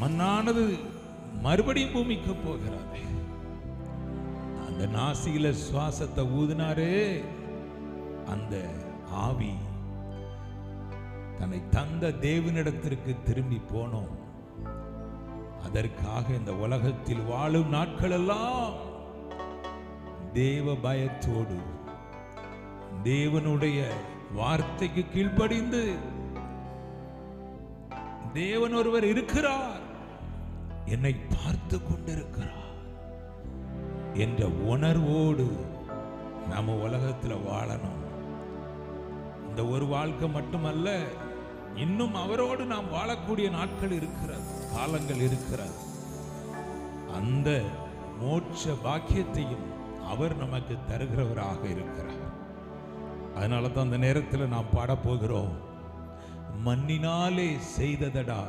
மண்ணானது மறுபடியும் பூமிக்கு போகிறது. அந்த நாசியில சுவாசத்தை ஊதினாரே, அந்த ஆவி தன்னை தந்த தேவனிடத்திற்கு திரும்பி போனோம். அதற்காக இந்த உலகத்தில் வாழும் நாட்கள் எல்லாம் தேவ பயத்தோடு தேவனுடைய வார்த்தைக்கு கீழ்ப்படிந்து தேவன் ஒருவர் இருக்கிறார், என்னை பார்த்து கொண்டிருக்கிறார் என்ற உணர்வோடு நாம உலகத்தில் வாழணும். இந்த ஒரு வாழ்க்கை மட்டுமல்ல, இன்னும் அவரோடு நாம் வாழக்கூடிய நாட்கள் இருக்கிறது, காலங்கள் இருக்கிறது. அந்த மோட்ச பாக்கியத்தையும் அவர் நமக்கு தருகிறவராக இருக்கிறார். அதனால தான் அந்த நேரத்தில் நாம் பாடப்போகிறோம், மண்ணினாலே செய்ததடா